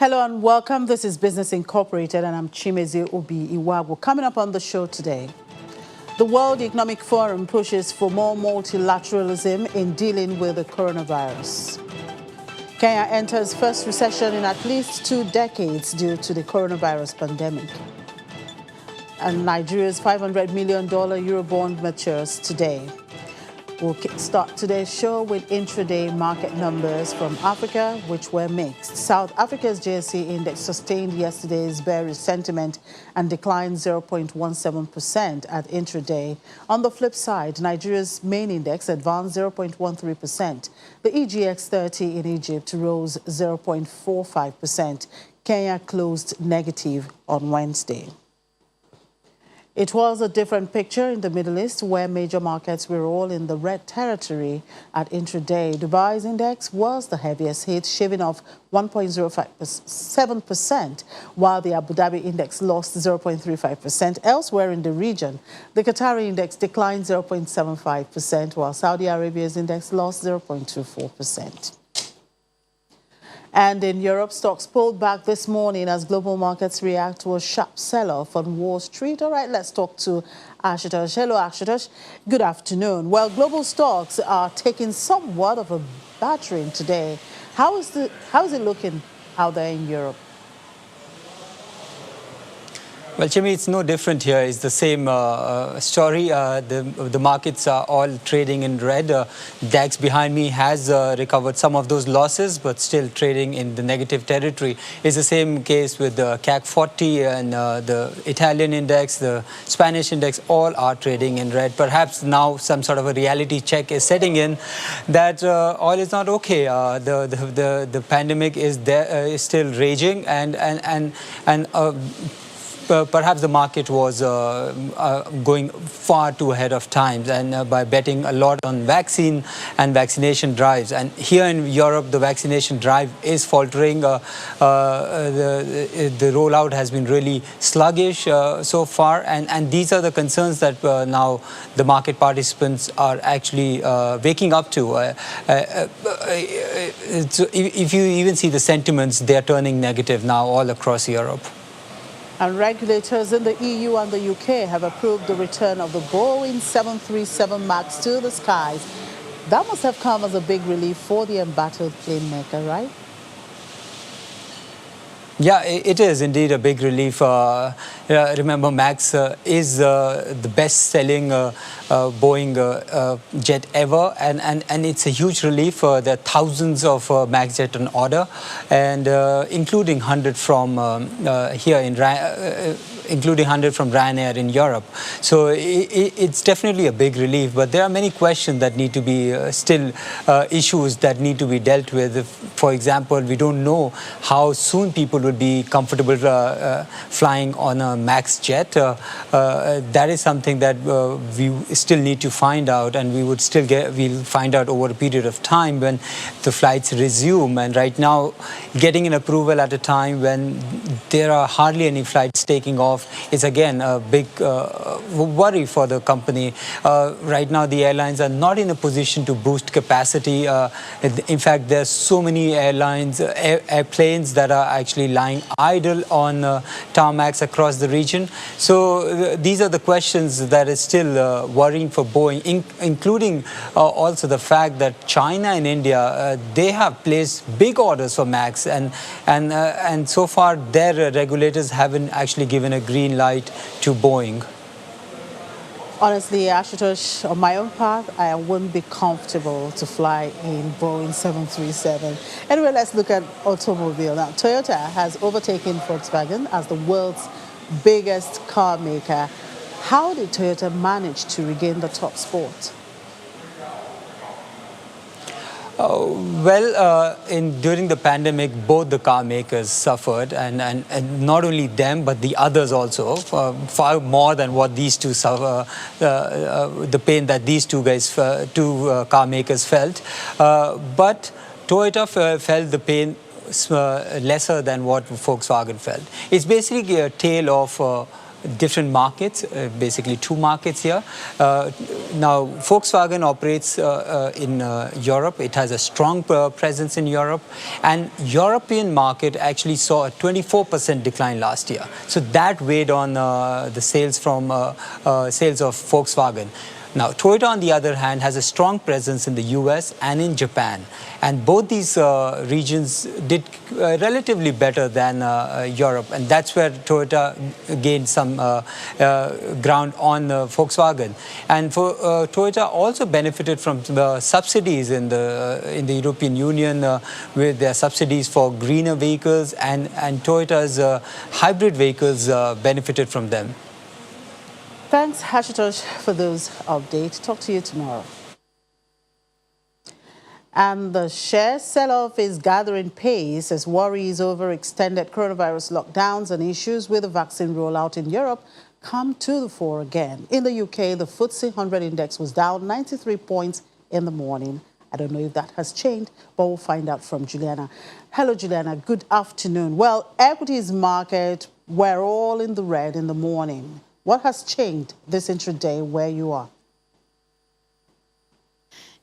Hello and welcome. This is Business Incorporated and I'm Chimeze Obi Iwago. Coming up on the show today, the World Economic Forum pushes for more multilateralism in dealing with the coronavirus. Kenya enters first recession in at least 2 decades due to the coronavirus pandemic. And Nigeria's $500 million Eurobond matures today. We'll start today's show with intraday market numbers from Africa, which were mixed. South Africa's JSE index sustained yesterday's bearish sentiment and declined 0.17% at intraday. On the flip side, Nigeria's main index advanced 0.13%. The EGX 30 in Egypt rose 0.45%. Kenya closed negative on Wednesday. It was a different picture in the Middle East, where major markets were all in the red territory at intraday. Dubai's index was the heaviest hit, shaving off 1.07%, while the Abu Dhabi index lost 0.35%. Elsewhere in the region, the Qatari index declined 0.75%, while Saudi Arabia's index lost 0.24%. And in Europe, stocks pulled back this morning as global markets react to a sharp sell-off on Wall Street. All right, let's talk to Ashutosh. Hello, Ashutosh. Good afternoon. Well, global stocks are taking somewhat of a battering today. How is it looking out there in Europe? Well, Chimi, it's no different here. It's the same story. The markets are all trading in red. DAX behind me has recovered some of those losses, but still trading in the negative territory. It's the same case with the CAC 40 and the Italian index, the Spanish index, all are trading in red. Perhaps now some sort of a reality check is setting in that oil is not okay. The pandemic is there, is still raging, and perhaps the market was going far too ahead of time, and by betting a lot on vaccine and vaccination drives. And here in Europe, the vaccination drive is faltering. The rollout has been really sluggish so far, and these are the concerns that now the market participants are actually waking up to. If you even see the sentiments, they are turning negative now all across Europe. And regulators in the EU and the UK have approved the return of the Boeing 737 MAX to the skies. That must have come as a big relief for the embattled plane maker, right? Yeah, it is indeed a big relief. Remember, MAX is the best-selling Boeing jet ever, and it's a huge relief. There are thousands of MAX jet on order, and including 100 from here in including 100 from Ryanair in Europe. So it's definitely a big relief, but there are many questions that need to be still issues that need to be dealt with. For example, we don't know how soon people will be comfortable flying on a MAX jet. That is something that we still need to find out, and we'll find out over a period of time when the flights resume. And right now, getting an approval at a time when there are hardly any flights taking off is again a big worry for the company. Right now, the airlines are not in a position to boost capacity. In fact, there's so many airplanes that are actually lying idle on tarmacs across the region. So these are the questions that is still worrying for Boeing, including also the fact that China and India, they have placed big orders for MAX, and so far their regulators haven't actually given a green light to Boeing. Honestly, Ashutosh, on my own part, I wouldn't be comfortable to fly in Boeing 737. Anyway, let's look at automobile. Now, Toyota has overtaken Volkswagen as the world's biggest car maker. How did Toyota manage to regain the top spot? During the pandemic, both the car makers suffered, and not only them, but the others also, far more than what these two suffer, the pain that these two car makers felt. But Toyota felt the pain lesser than what Volkswagen felt. It's basically a tale of different markets, basically two markets here. Now, Volkswagen operates in Europe. It has a strong presence in Europe, and European market actually saw a 24% decline last year. So that weighed on the sales from sales of Volkswagen. Now, Toyota, on the other hand, has a strong presence in the US and in Japan. And both these regions did relatively better than Europe. And that's where Toyota gained some ground on Volkswagen. And for, Toyota also benefited from the subsidies in the European Union with their subsidies for greener vehicles. And Toyota's hybrid vehicles benefited from them. Thanks, Hashitosh, for those updates. Talk to you tomorrow. And the share sell-off is gathering pace as worries over extended coronavirus lockdowns and issues with the vaccine rollout in Europe come to the fore again. In the UK, the FTSE 100 index was down 93 points in the morning. I don't know if that has changed, but we'll find out from Juliana. Hello, Juliana. Good afternoon. Well, equities market were all in the red in the morning. What has changed this intraday where you are?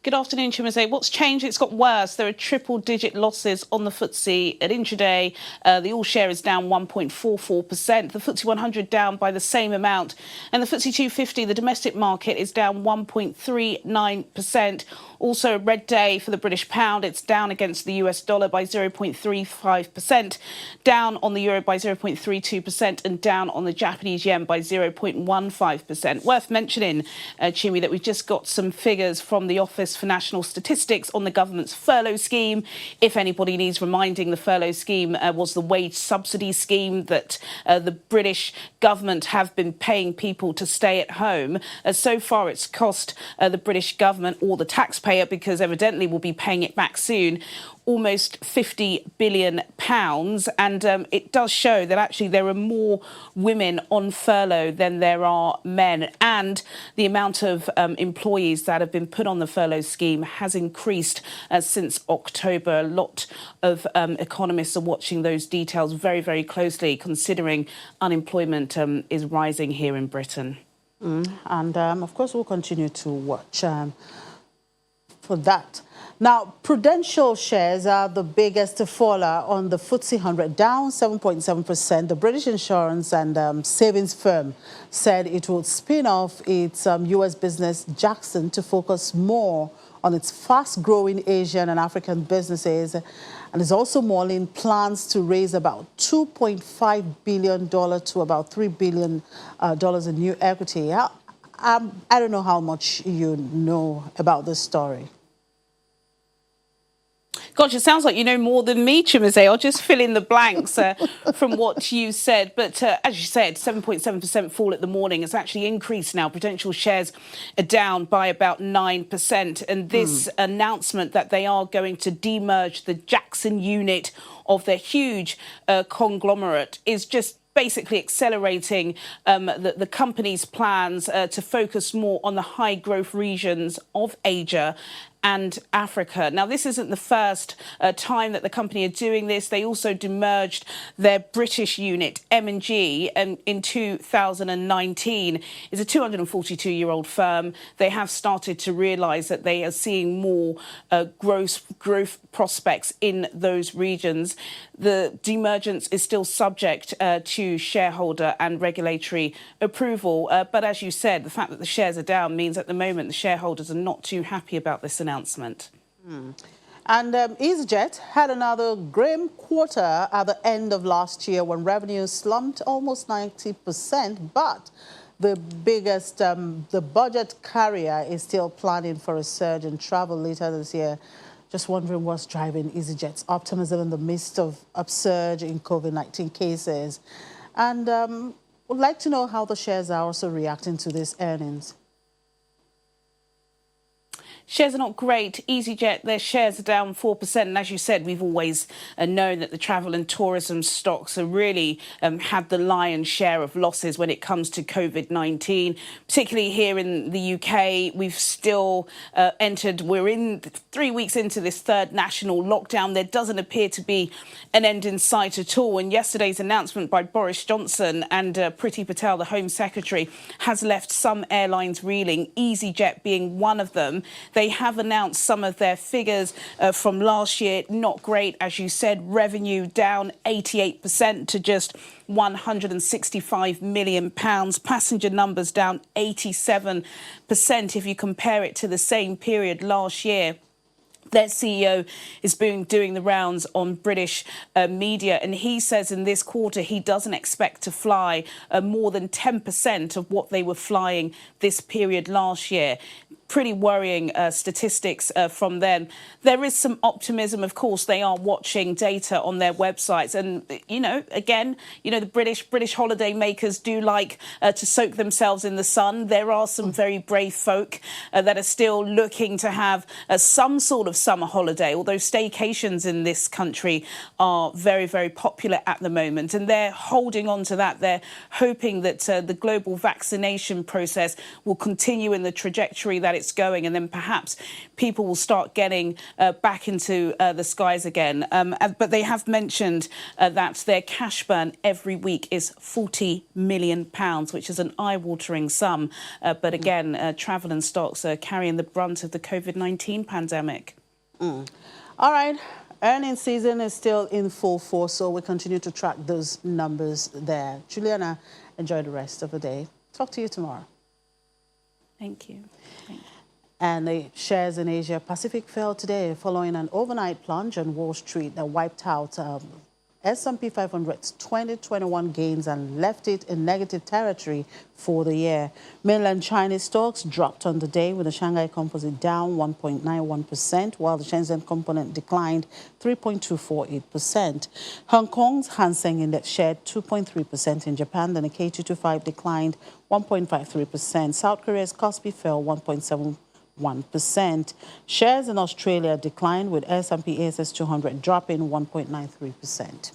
Good afternoon, Chimeze. What's changed? It's got worse. There are triple-digit losses on the FTSE at intraday. The all-share is down 1.44%. The FTSE 100 down by the same amount. And the FTSE 250, the domestic market, is down 1.39%. Also a red day for the British pound. It's down against the US dollar by 0.35%, down on the euro by 0.32%, and down on the Japanese yen by 0.15%. Worth mentioning, Chimi, that we've just got some figures from the Office for National Statistics on the government's furlough scheme. If anybody needs reminding, the furlough scheme was the wage subsidy scheme that the British government have been paying people to stay at home. So far, it's cost the British government, or the taxpayer, because evidently we'll be paying it back soon, almost £50 billion. And it does show that actually there are more women on furlough than there are men. And the amount of employees that have been put on the furlough scheme has increased since October. A lot of economists are watching those details very, very closely, considering unemployment is rising here in Britain. And of course, we'll continue to watch for that. Now, Prudential shares are the biggest faller on the FTSE 100, down 7.7%. The British insurance and savings firm said it would spin off its US business, Jackson, to focus more on its fast-growing Asian and African businesses, and is also mulling plans to raise about $2.5 billion to about $3 billion in new equity. I don't know how much you know about this story. Gosh, it sounds like you know more than me, Chimeze. I'll just fill in the blanks from what you said. But as you said, 7.7% fall at the morning. It's actually increased now. Prudential shares are down by about 9%. And this announcement that they are going to demerge the Jackson unit of their huge conglomerate is just basically accelerating the company's plans to focus more on the high growth regions of Asia and Africa. Now, this isn't the first time that the company are doing this. They also demerged their British unit, M&G, in 2019. It's a 242-year-old firm. They have started to realise that they are seeing more growth prospects in those regions. The demergence is still subject to shareholder and regulatory approval. But as you said, the fact that the shares are down means at the moment the shareholders are not too happy about this announcement. And EasyJet had another grim quarter at the end of last year when revenue slumped almost 90%. But the biggest, the budget carrier is still planning for a surge in travel later this year. Just wondering what's driving EasyJet's optimism in the midst of upsurge in COVID-19 cases. And would like to know how the shares are also reacting to these earnings. Shares are not great. EasyJet, their shares are down 4%. And as you said, we've always known that the travel and tourism stocks are really had the lion's share of losses when it comes to COVID-19. Particularly here in the UK, we've still we're in 3 weeks into this third national lockdown. There doesn't appear to be an end in sight at all. And yesterday's announcement by Boris Johnson and Priti Patel, the Home Secretary, has left some airlines reeling, EasyJet being one of them. They have announced some of their figures from last year. Not great, as you said. Revenue down 88% to just £165 million. Passenger numbers down 87% if you compare it to the same period last year. Their CEO is doing the rounds on British media, and he says in this quarter he doesn't expect to fly more than 10% of what they were flying this period last year. Pretty worrying statistics from them. There is some optimism, of course. They are watching data on their websites, and the British holiday makers do like to soak themselves in the sun. There are some very brave folk that are still looking to have some sort of summer holiday, although staycations in this country are very, very popular at the moment, and they're holding on to that. They're hoping that the global vaccination process will continue in the trajectory that it's going, and then perhaps people will start getting back into the skies again. But they have mentioned that their cash burn every week is £40 million, which is an eye-watering sum. But again, travel and stocks are carrying the brunt of the COVID-19 pandemic. All right. Earnings season is still in full force, so we continue to track those numbers there. Juliana, enjoy the rest of the day. Talk to you tomorrow. Thank you. And the shares in Asia Pacific fell today following an overnight plunge on Wall Street that wiped out S&P 500's 2021 gains and left it in negative territory for the year. Mainland Chinese stocks dropped on the day, with the Shanghai Composite down 1.91%, while the Shenzhen Component declined 3.248%. Hong Kong's Hang Seng Index shared 2.3%. In Japan, the Nikkei 225 declined 1.53%. South Korea's Kospi fell 1.71%. Shares in Australia declined, with S&P ASX 200 dropping 1.93%.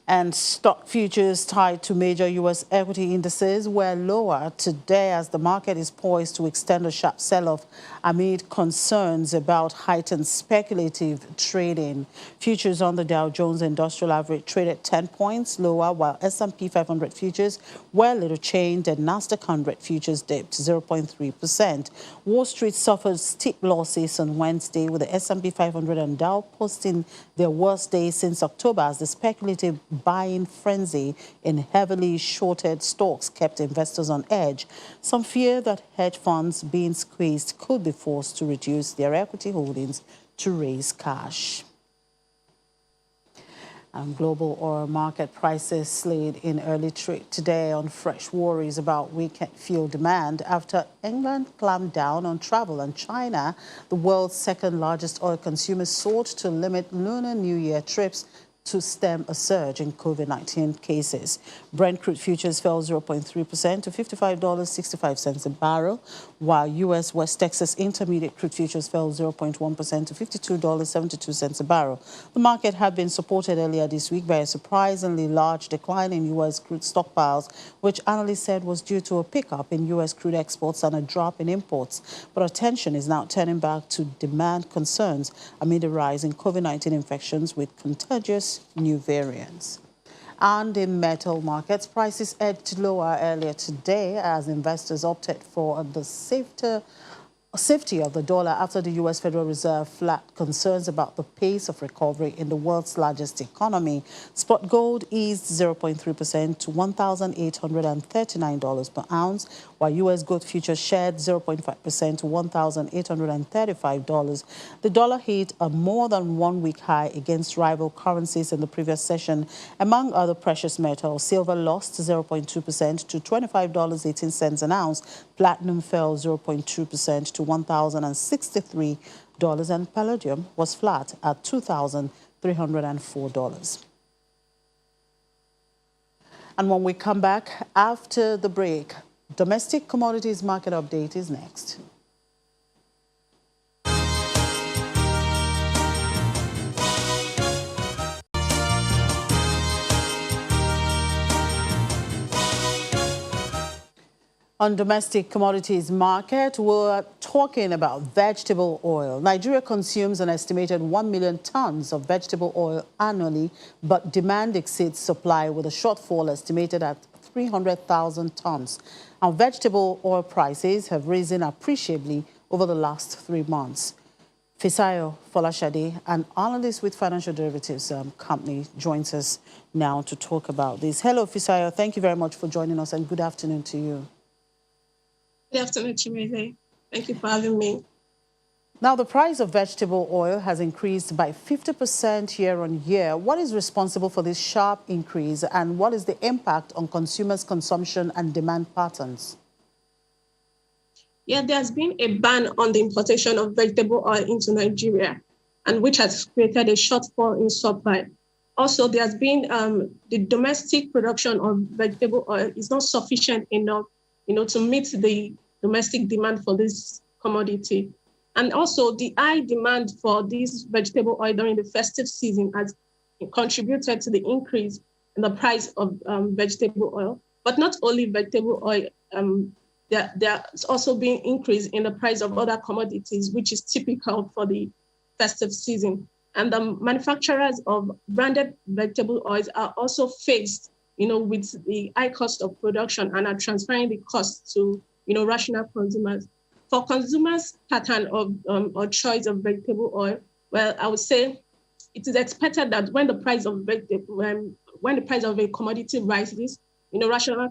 And stock futures tied to major U.S. equity indices were lower today as the market is poised to extend a sharp sell-off amid concerns about heightened speculative trading. Futures on the Dow Jones Industrial Average traded 10 points lower, while S&P 500 futures were little changed and Nasdaq 100 futures dipped 0.3%. Wall Street suffered steep losses on Wednesday, with the S&P 500 and Dow posting their worst day since October as the speculative buying frenzy in heavily shorted stocks kept investors on edge. Some fear that hedge funds being squeezed could be forced to reduce their equity holdings to raise cash. And global oil market prices slid in early trade today on fresh worries about weak fuel demand after England clamped down on travel, and China, the world's second largest oil consumer, sought to limit Lunar New Year trips to stem a surge in COVID-19 cases. Brent crude futures fell 0.3% to $55.65 a barrel, while U.S. West Texas Intermediate crude futures fell 0.1% to $52.72 a barrel. The market had been supported earlier this week by a surprisingly large decline in U.S. crude stockpiles, which analysts said was due to a pickup in U.S. crude exports and a drop in imports. But attention is now turning back to demand concerns amid a rise in COVID-19 infections with contagious new variants. And in metal markets, prices edged lower earlier today as investors opted for the safety of the dollar after the U.S. Federal Reserve flagged concerns about the pace of recovery in the world's largest economy. Spot gold eased 0.3% to $1,839 per ounce, while U.S. gold futures shared 0.5% to $1,835. The dollar hit a more than 1 week high against rival currencies in the previous session. Among other precious metals, silver lost 0.2% to $25.18 an ounce. Platinum fell 0.2% to $1,063, and palladium was flat at $2,304. And when we come back after the break, domestic commodities market update is next. On domestic commodities market, we're talking about vegetable oil. Nigeria consumes an estimated 1 million tons of vegetable oil annually, but demand exceeds supply with a shortfall estimated at 300,000 tons. Our vegetable oil prices have risen appreciably over the last 3 months. Fisayo Folashade, an analyst with Financial Derivatives Company, joins us now to talk about this. Hello, Fisayo. Thank you very much for joining us, and good afternoon to you. Good afternoon, Chimeze. Thank you for having me. Now, the price of vegetable oil has increased by 50% year on year. What is responsible for this sharp increase, and what is the impact on consumers' consumption and demand patterns? Yeah, there's been a ban on the importation of vegetable oil into Nigeria, and which has created a shortfall in supply. Also, there's been the domestic production of vegetable oil is not sufficient enough, to meet the domestic demand for this commodity. And also the high demand for this vegetable oil during the festive season has contributed to the increase in the price of vegetable oil. But not only vegetable oil, there's also been increase in the price of other commodities, which is typical for the festive season. And the manufacturers of branded vegetable oils are also faced, with the high cost of production and are transferring the cost to, rational consumers. For consumers' pattern of or choice of vegetable oil, well, I would say it is expected that when the price of a commodity rises, rational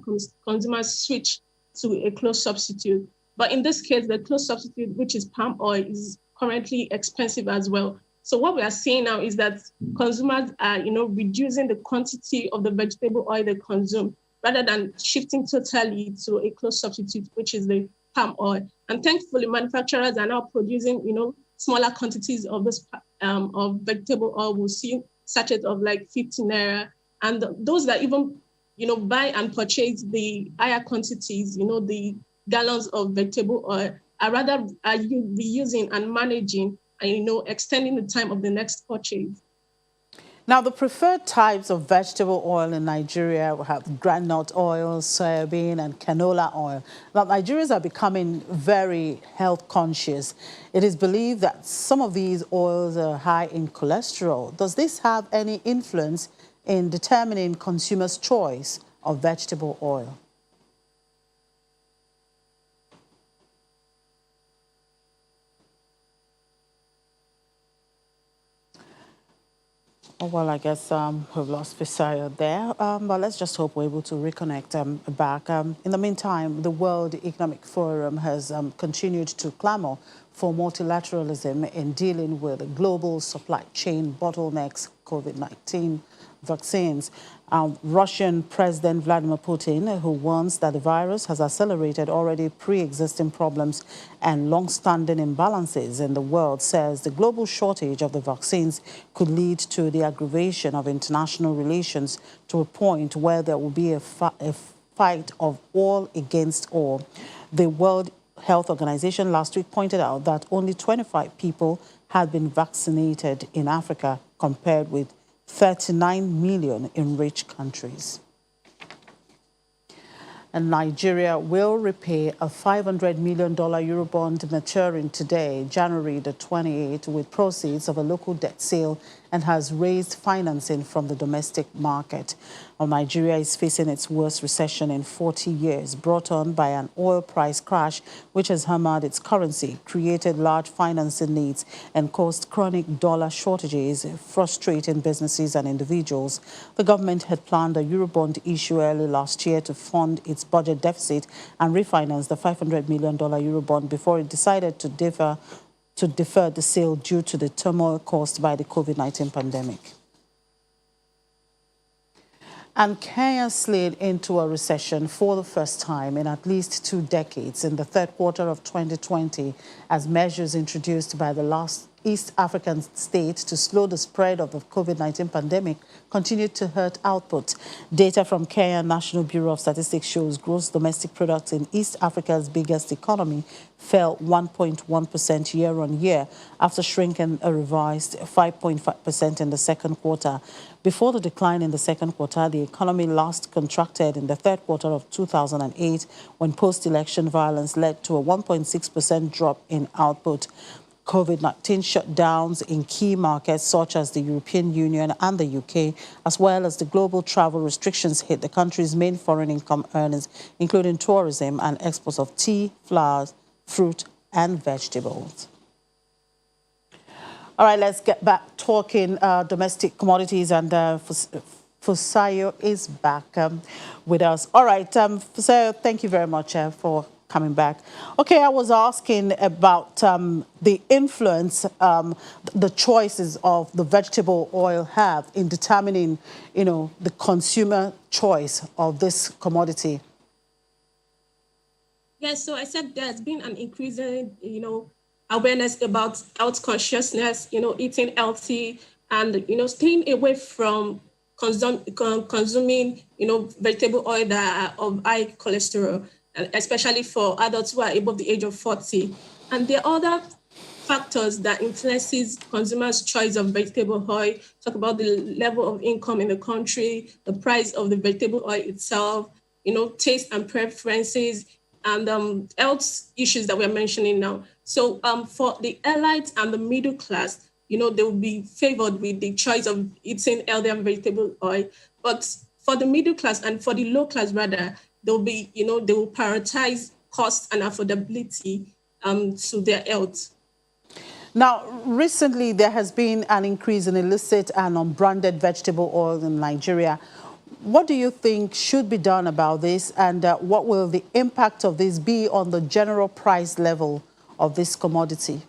consumers switch to a close substitute. But in this case, the close substitute, which is palm oil, is currently expensive as well. So what we are seeing now is that consumers are, reducing the quantity of the vegetable oil they consume rather than shifting totally to a close substitute, which is the palm oil. And thankfully, manufacturers are now producing, smaller quantities of this of vegetable oil. We'll see sachets of like 50 naira, and those that even, buy and purchase the higher quantities, the gallons of vegetable oil, are reusing and managing and, extending the time of the next purchase. Now, the preferred types of vegetable oil in Nigeria have groundnut oil, soybean, and canola oil. Now, Nigerians are becoming very health conscious. It is believed that some of these oils are high in cholesterol. Does this have any influence in determining consumers' choice of vegetable oil? Oh, well, I guess we've lost Fisayo there, but let's just hope we're able to reconnect back. In the meantime, the World Economic Forum has continued to clamor for multilateralism in dealing with the global supply chain bottlenecks, COVID-19 vaccines. Russian President Vladimir Putin, who warns that the virus has accelerated already pre-existing problems and long-standing imbalances in the world, says the global shortage of the vaccines could lead to the aggravation of international relations to a point where there will be a fight of all against all. The World Health Organization last week pointed out that only 25 people had been vaccinated in Africa, compared with 39 million in rich countries. And Nigeria will repay a $500 million Eurobond maturing today, January the 28th, with proceeds of a local debt sale, and has raised financing from the domestic market. Nigeria is facing its worst recession in 40 years, brought on by an oil price crash, which has hammered its currency, created large financing needs, and caused chronic dollar shortages, frustrating businesses and individuals. The government had planned a Eurobond issue early last year to fund its budget deficit and refinance the $500 million Eurobond before it decided to defer the sale due to the turmoil caused by the COVID-19 pandemic. And Kenya slid into a recession for the first time in at least 2 decades in the third quarter of 2020 as measures introduced by the last East African states to slow the spread of the COVID-19 pandemic continued to hurt output. Data from Kenya National Bureau of Statistics shows gross domestic product in East Africa's biggest economy fell 1.1% year-on-year after shrinking a revised 5.5% in the second quarter. Before the decline in the second quarter, the economy last contracted in the third quarter of 2008 when post-election violence led to a 1.6% drop in output. COVID-19 shutdowns in key markets such as the European Union and the UK, as well as the global travel restrictions, hit the country's main foreign income earners, including tourism and exports of tea, flowers, fruit and vegetables. All right, let's get back talking domestic commodities, and Fusayo is back with us. All right, Fusayo, thank you very much for coming back. Okay, I was asking about the influence the choices of the vegetable oil have in determining, the consumer choice of this commodity. Yes, so I said there's been an increasing, awareness about health consciousness, eating healthy and, staying away from consuming, vegetable oil that are of high cholesterol, especially for adults who are above the age of 40. And there are other factors that influences consumers' choice of vegetable oil. Talk about the level of income in the country, the price of the vegetable oil itself, taste and preferences, and health issues that we're mentioning now. So for the elites and the middle class, they will be favored with the choice of eating healthy vegetable oil. But for the middle class and for the low class, rather, they'll be, they will prioritize cost and affordability to their health. Now, recently, there has been an increase in illicit and unbranded vegetable oil in Nigeria. What do you think should be done about this, and what will the impact of this be on the general price level of this commodity?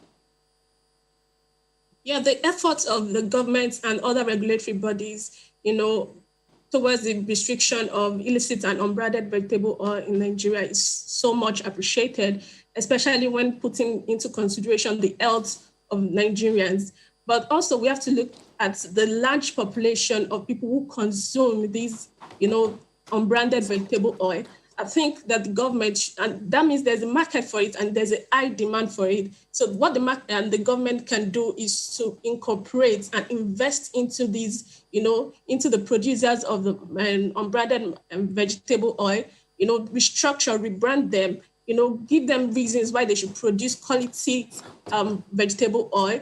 Yeah, the efforts of the government and other regulatory bodies, towards the restriction of illicit and unbranded vegetable oil in Nigeria is so much appreciated, especially when putting into consideration the health of Nigerians. But also we have to look at the large population of people who consume these, unbranded vegetable oil. I think that the government, and that means there's a market for it and there's a high demand for it. So what the market and the government can do is to incorporate and invest into these, into the producers of the unbranded vegetable oil, restructure, rebrand them, give them reasons why they should produce quality vegetable oil,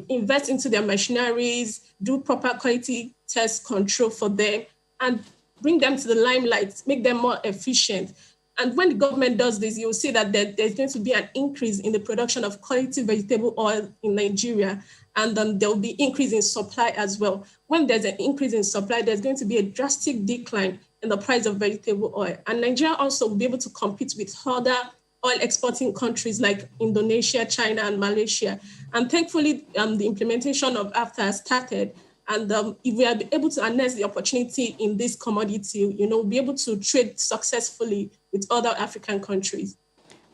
invest into their machineries, do proper quality test control for them, and bring them to the limelight, make them more efficient. And when the government does this, you'll see that there's going to be an increase in the production of quality vegetable oil in Nigeria, and there will be increase in supply as well. When there's an increase in supply, there's going to be a drastic decline in the price of vegetable oil. And Nigeria also will be able to compete with other oil exporting countries like Indonesia, China, and Malaysia. And thankfully, the implementation of AFTA has started. And if we are able to harness the opportunity in this commodity, we'll be able to trade successfully with other African countries.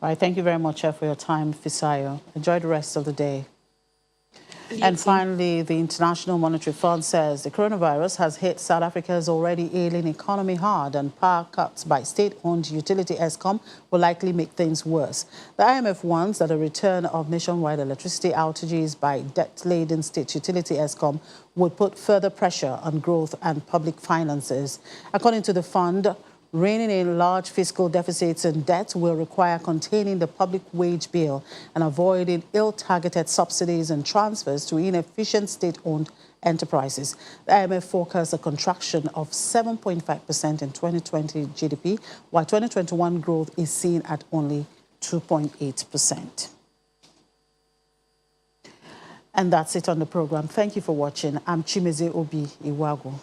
All right, thank you very much for your time, Fusayo. Enjoy the rest of the day. And finally, the International Monetary Fund says the coronavirus has hit South Africa's already ailing economy hard, and power cuts by state-owned utility Eskom will likely make things worse. The IMF warns that a return of nationwide electricity outages by debt-laden state utility Eskom would put further pressure on growth and public finances. According to the fund, reining in large fiscal deficits and debt will require containing the public wage bill and avoiding ill-targeted subsidies and transfers to inefficient state-owned enterprises. The IMF forecasts a contraction of 7.5% in 2020 GDP, while 2021 growth is seen at only 2.8%. And that's it on the program. Thank you for watching. I'm Chimeze Obi Iwagu.